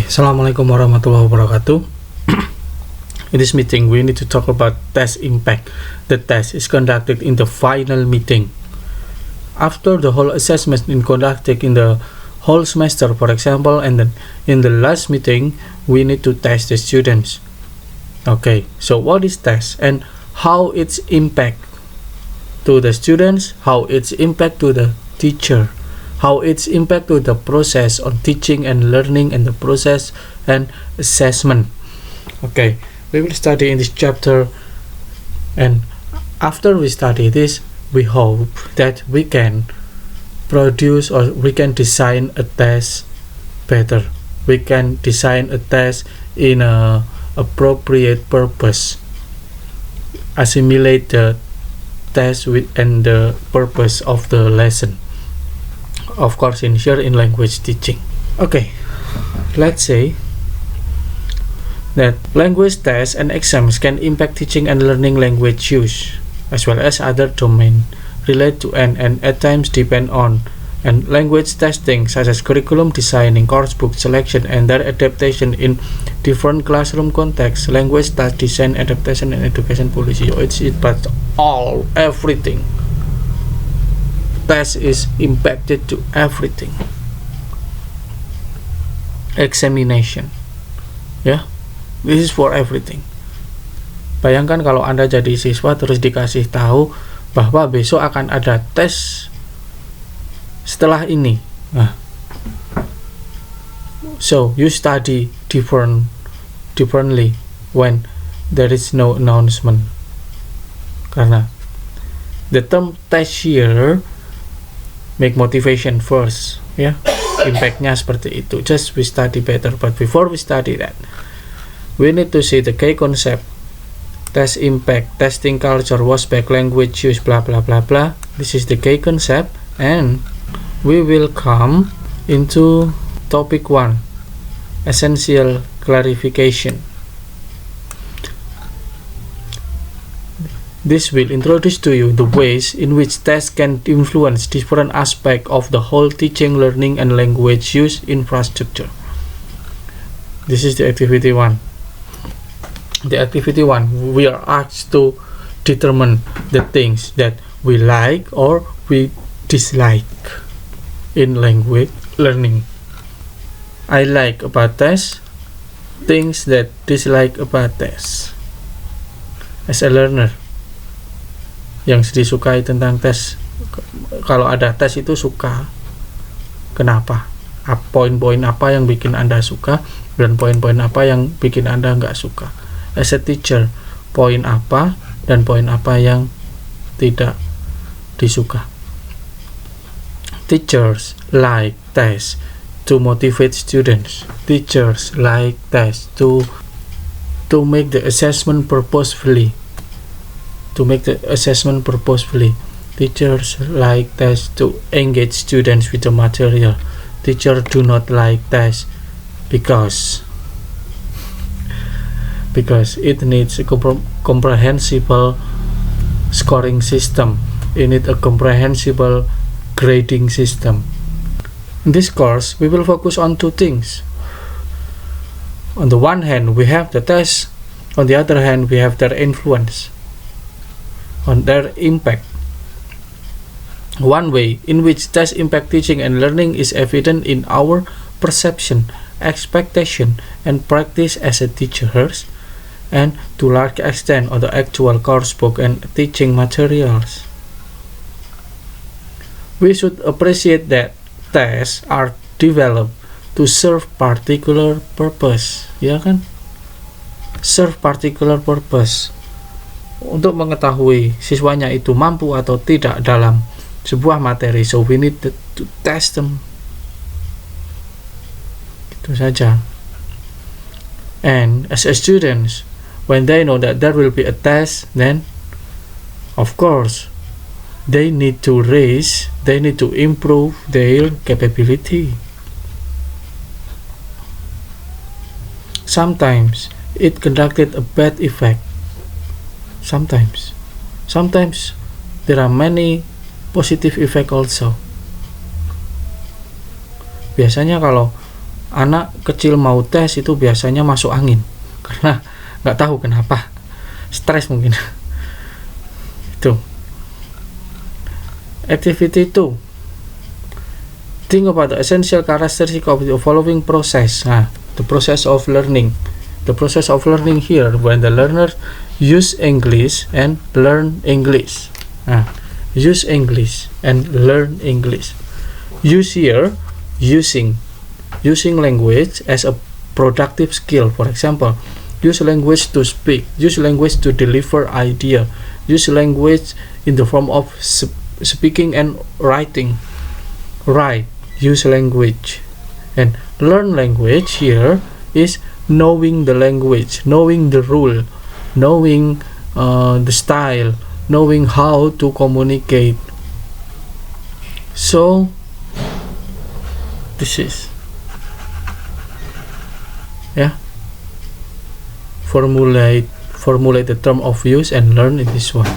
Assalamualaikum warahmatullahi wabarakatuh. In this meeting, we need to talk about test impact. The test is conducted in the final meeting. After the whole assessment is conducted in the whole semester, for example, and then in the last meeting, we need to test the students. Okay, so what is test and how its impact to the students, how its impact to the teacher, how its impact to the process on teaching and learning and the process and assessment. Okay, we will study in this chapter, and after we study this, we hope that we can produce or we can design a test better. We can design a test in a appropriate purpose, assimilate the test with and the purpose of the lesson. Of course, in language teaching. Okay, let's say that language tests and exams can impact teaching and learning language use, as well as other domains relate to and at times depend on and language testing, such as curriculum designing, course book selection, and their adaptation in different classroom contexts. Language test design, adaptation, and education policy. It's but everything. Test is impacted to everything. Examination, ya, this is for everything. Bayangkan kalau Anda jadi siswa terus dikasih tahu bahwa besok akan ada tes setelah ini. Nah, so you study differently when there is no announcement. Karena the term test here make motivation first, ya, impactnya seperti itu. Just we study better, but before we study that, we need to see the key concept. Test impact, testing culture, WASPAC, language use, blah blah blah blah. This is the key concept, and we will come into topic 1, essential clarification. This will introduce to you the ways in which tests can influence different aspects of the whole teaching, learning, and language use infrastructure. This is the activity 1. The activity 1, we are asked to determine the things that we like or we dislike in language learning. I like about tests, things that dislike about tests. As a learner, yang disukai tentang tes, kalau ada tes itu suka. Kenapa? Poin-poin apa yang bikin Anda suka dan poin-poin apa yang bikin Anda nggak suka? As a teacher, poin apa dan poin apa yang tidak disuka? Teachers like tests to motivate students. Teachers like tests to make the assessment purposefully. Teachers like tests to engage students with the material. Teachers do not like tests because it needs a comprehensible scoring system. It needs a comprehensible grading system. In this course, we will focus on two things. On the one hand, we have the tests. On the other hand, we have their influence, on their impact. One way in which tests impact teaching and learning is evident in our perception, expectation, and practice as a teachers, and to large extent on the actual course book and teaching materials. We should appreciate that tests are developed to serve particular purpose, ya kan? Serve particular purpose, untuk mengetahui siswanya itu mampu atau tidak dalam sebuah materi. So we need to test them. Itu saja. And as a students, when they know that there will be a test, then of course they need to improve their capability. Sometimes it conducted a bad effect. Sometimes there are many positive effect also. Biasanya kalau anak kecil mau tes itu biasanya masuk angin karena nggak tahu kenapa, stres mungkin. Itu. Activity 2. Think about the essential characteristic of the following process. Nah, the process of learning. The process of learning here when the learner use English and learn English. Nah, use English and learn English. Use here using language as a productive skill. For example, use language to speak, use language to deliver idea, use language in the form of speaking and writing. Write, use language. And learn language here is knowing the language, knowing the rule, knowing the style, knowing how to communicate. So this is formulate the term of use and learn in this one.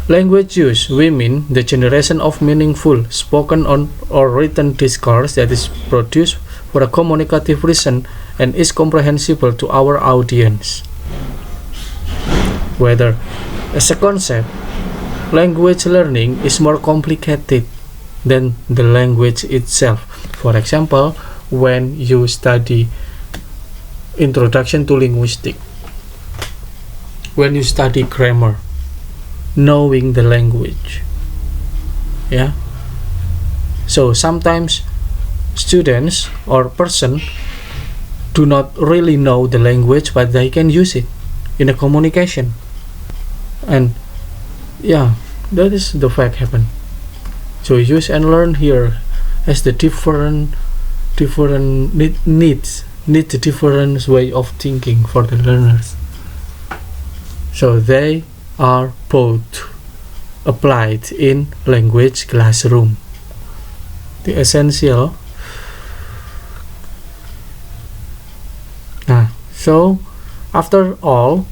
Language use, we mean the generation of meaningful spoken on or written discourse that is produced for a communicative reason and is comprehensible to our audience. Whether as a concept, language learning is more complicated than the language itself. For example, when you study Introduction to Linguistics, when you study grammar, knowing the language, so sometimes students or person do not really know the language, but they can use it in a communication, and that is the fact happen. So use and learn here as the different needs the different way of thinking for the learners. So they are both applied in language classroom. The essential. So after all,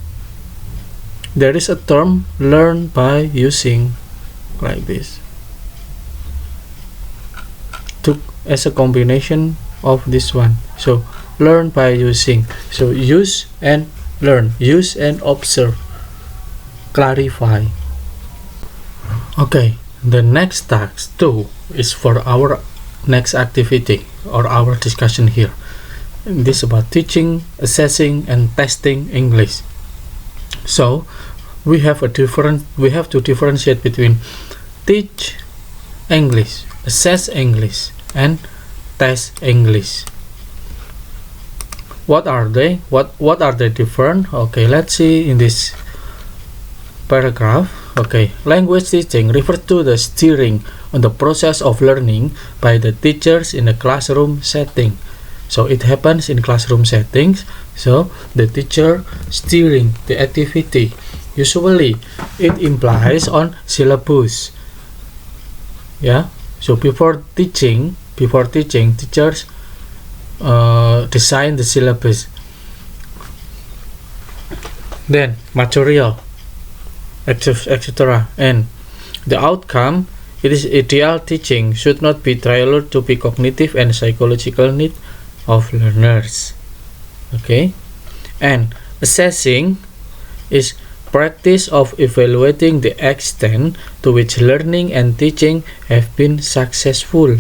there is a term learn by using like this. Took as a combination of this one. So learn by using. So use and learn, use and observe, clarify. Okay, the next task 2 is for our next activity or our discussion here. This is about teaching, assessing and testing English. So we have to differentiate between teach English, assess English and test English. What are they? What are they different? Okay, let's see in this paragraph. Okay, language teaching refers to the steering on the process of learning by the teachers in a classroom setting. So it happens in classroom settings. So the teacher steering the activity. Usually it implies on syllabus. So before teaching, teachers design the syllabus. Then material, etc. And the outcome, it is ideal teaching should not be tailored to be cognitive and psychological need of learners. Okay, and assessing is practice of evaluating the extent to which learning and teaching have been successful,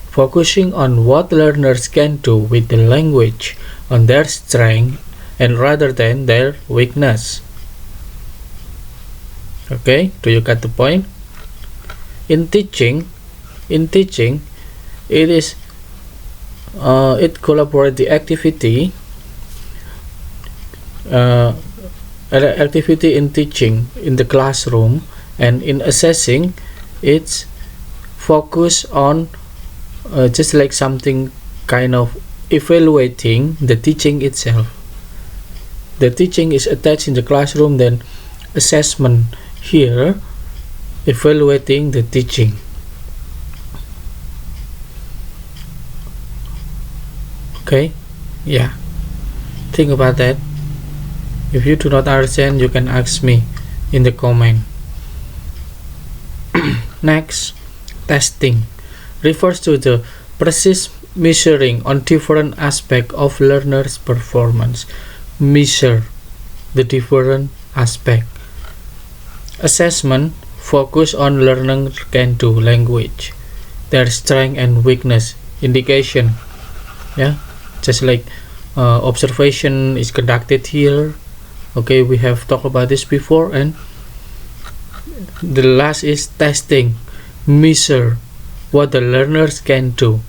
focusing on what learners can do with the language, on their strength and rather than their weakness. Okay, do you get the point? In teaching, it is it collaborate the activity in teaching in the classroom, and in assessing it's focus on just like something kind of evaluating the teaching itself. The teaching is attached in the classroom, then assessment here evaluating the teaching. Okay, think about that. If you do not understand, you can ask me in the comment. Next, testing refers to the measuring on different aspects of learners' performance. Measure the different aspect. Assessment focus on learner can do language, their strength and weakness, indication. Yeah, just like observation is conducted here. Okay, we have talked about this before. And the last is testing. Measure what the learners can do.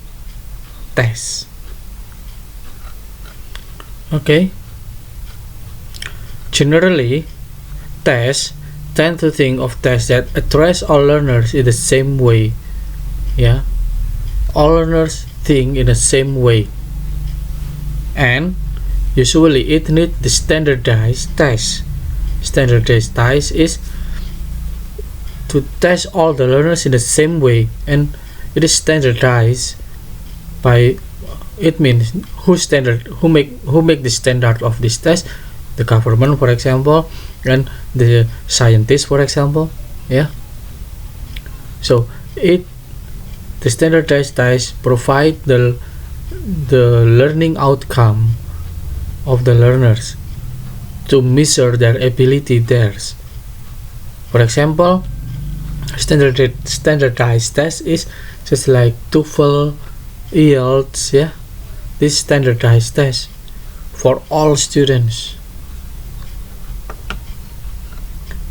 Test. Okay. Generally, tests tend to think of tests that address all learners in the same way. Yeah, all learners think in the same way, and usually it needs the standardized test. Standardized test is to test all the learners in the same way, and it is standardized by, it means who make the standard of this test. The government, for example, and the scientists, for example. Yeah, so the standardized tests provide the learning outcome of the learners to measure their ability there. For example, standardized test is just like TOEFL, IELTS. Yeah, this standardized test for all students.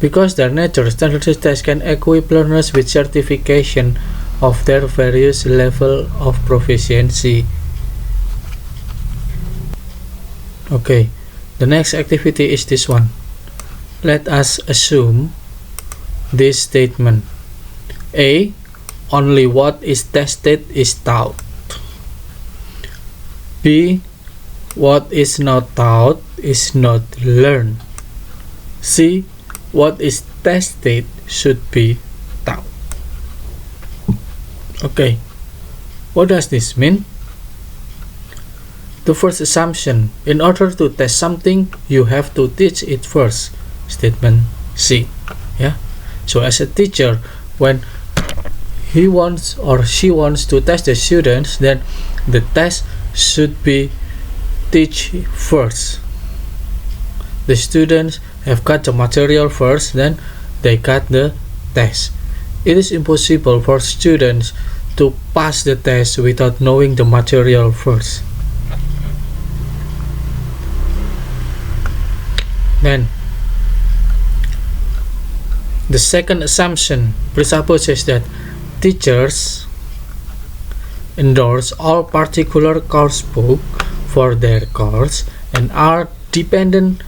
Because their nature, standardized tests can equip learners with certification of their various level of proficiency. Okay, the next activity is this one. Let us assume this statement. A. Only what is tested is taught. B. What is not taught is not learned. C. What is tested should be taught. Okay, what does this mean? The first assumption, in order to test something, you have to teach it first. Statement C. Yeah. So as a teacher, when he wants or she wants to test the students, then the test should be teach first. The students have got the material first, then they got the test. It is impossible for students to pass the test without knowing the material first. Then, the second assumption presupposes that teachers endorse all particular course book for their course and are dependent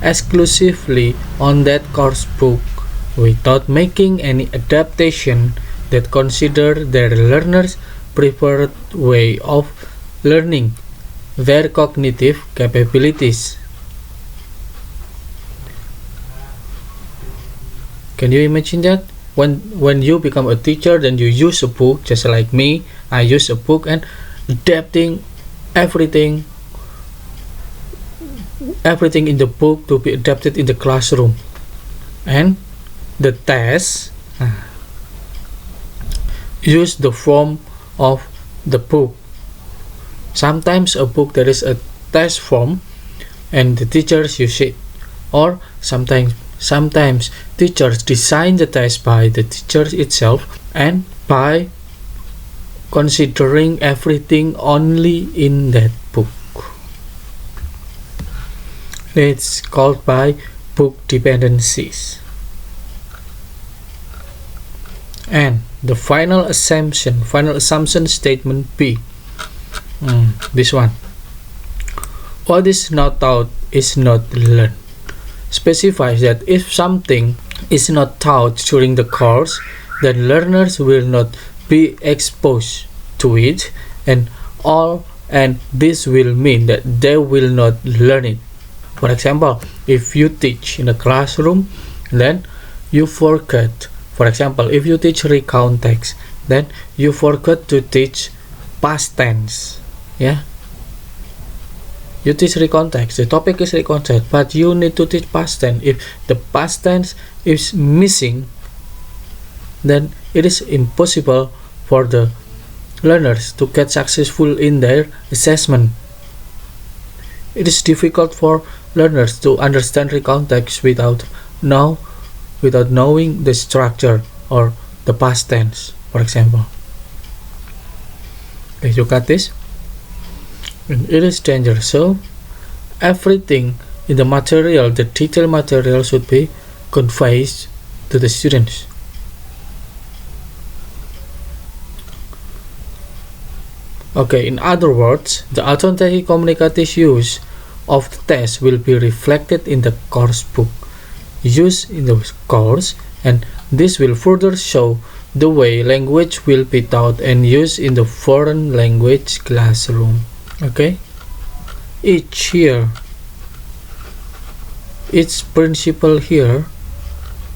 exclusively on that course book without making any adaptation that consider their learners' preferred way of learning, their cognitive capabilities. Can you imagine that? When you become a teacher, then you use a book, just like me, I use a book and adapting everything in the book to be adapted in the classroom. And the test use the form of the book. Sometimes a book there is a test form and the teachers use it, or sometimes teachers design the test by the teachers itself and by considering everything only in that book. It's called by book dependencies. And the final assumption statement B. This one. What is not taught is not learned. Specifies that if something is not taught during the course, then learners will not be exposed to it, and this will mean that they will not learn it. For example, if you teach in a classroom, then you forget. For example, if you teach recount text, then you forget to teach past tense. Yeah. You teach recount text, the topic is recount text, but you need to teach past tense. If the past tense is missing, then it is impossible for the learners to get successful in their assessment. It is difficult for learners to understand the context without knowing the structure or the past tense, for example. Okay, look at this. And it is dangerous. So everything in the material, the detailed material, should be conveyed to the students. Okay, in other words, the authentic communicative use of the test will be reflected in the course book used in the course, and this will further show the way language will be taught and used in the foreign language classroom. Okay, each principle here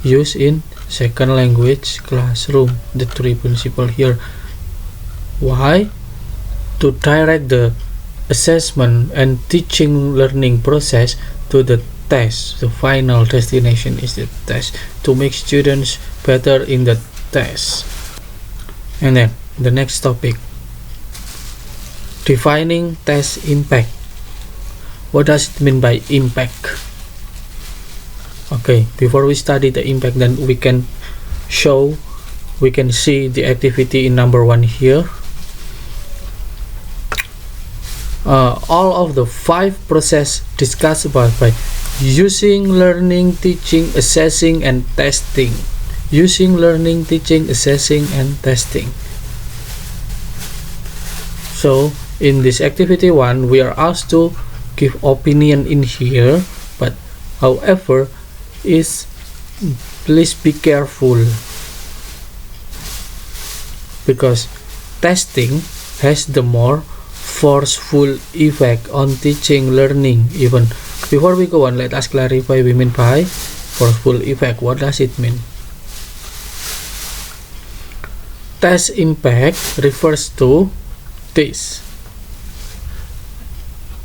used in second language classroom. The three principle here. Why? To direct the assessment and teaching learning process to the test. The final destination is the test, to make students better in the test. And then the next topic, defining test impact. What does it mean by impact? Okay, before we study the impact, then we can see the activity in number 1 here. All of the 5 process discussed about by using, learning, teaching, assessing, and testing. Using, learning, teaching, assessing, and testing. So in this activity 1, we are asked to give opinion in here, but however, please be careful, because testing has the more forceful effect on teaching, learning. Even before we go on, let us clarify we mean by forceful effect. What does it mean? Test impact refers to this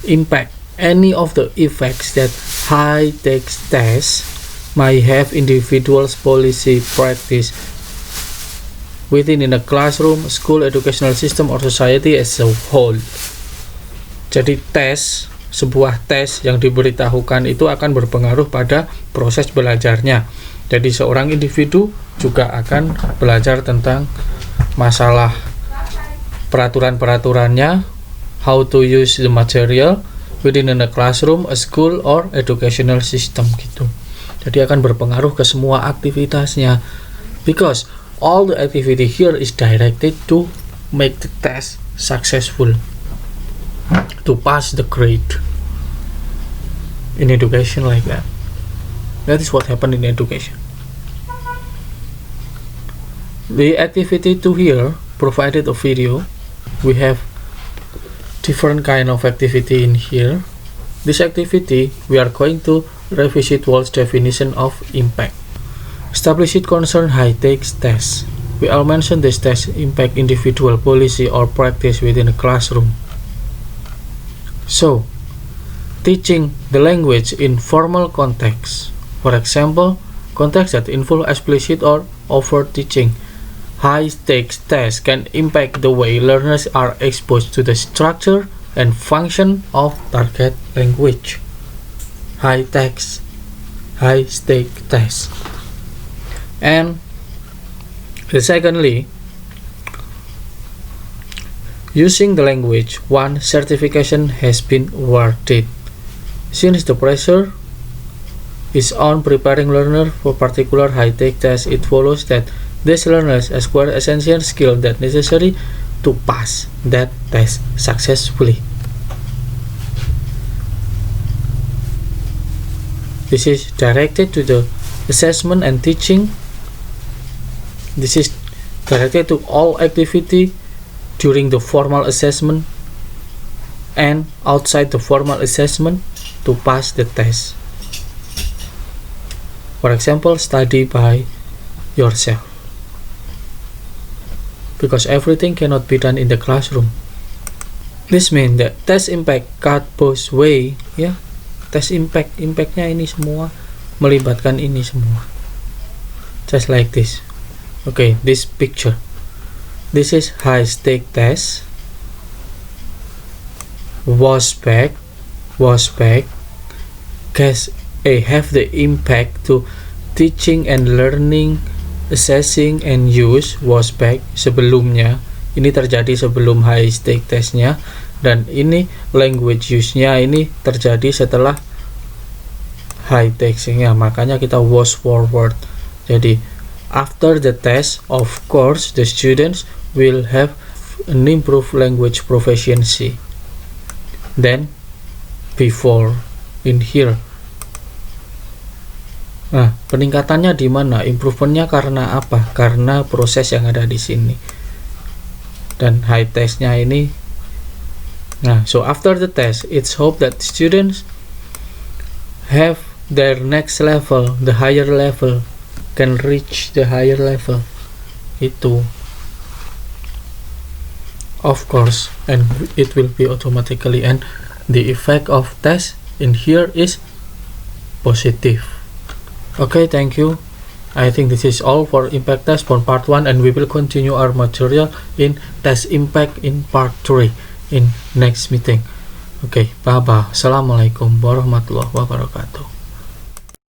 impact, any of the effects that high-stakes tests might have individuals' policy, practice within in a classroom, school, educational system, or society as a whole. Jadi sebuah tes yang diberitahukan itu akan berpengaruh pada proses belajarnya. Jadi seorang individu juga akan belajar tentang masalah peraturan-peraturannya, how to use the material within in a classroom, a school, or educational system gitu. Jadi akan berpengaruh ke semua aktivitasnya, because all the activity here is directed to make the test successful, to pass the grade in education, like that. That is what happened in education. The activity 2 here provided a video. We have different kind of activity in here. This activity we are going to revisit Wall's definition of impact. Establish it concern high-stakes tests. We all mentioned this test impact individual policy or practice within a classroom. So, teaching the language in formal context. For example, context that involve explicit or overt teaching. High-stakes tests can impact the way learners are exposed to the structure and function of target language. High-stakes tests. And secondly, using the language, 1 certification has been awarded. Since the pressure is on preparing learners for particular high-tech tests, it follows that these learners acquire essential skills that necessary to pass that test successfully. This is directed to the assessment and teaching. This is directed to all activity during the formal assessment and outside the formal assessment to pass the test. For example, study by yourself, because everything cannot be done in the classroom. This means that test impact cut both way, ya. Test impactnya ini semua melibatkan ini semua. Just like this. Okay, this picture. this is high stake test. WASPAC case A have the impact to teaching and learning, assessing and use. WASPAC sebelumnya, ini terjadi sebelum high stake testnya, dan ini language use-nya ini terjadi setelah high stake-nya, makanya kita was forward. Jadi after the test, of course the students will have an improved language proficiency than before in here. Nah, peningkatannya di mana? Improvementnya karena apa? Karena proses yang ada di sini. Dan high testnya ini. Nah, so after the test, it's hope that students have their next level, the higher level, can reach the higher level. Itu. Of course, and it will be automatically, and the effect of test in here is positive. Okay, thank you. I think this is all for impact test for part 1, and we will continue our material in test impact in part 3 in next meeting. Okay, bye bye. Assalamualaikum warahmatullahi wabarakatuh.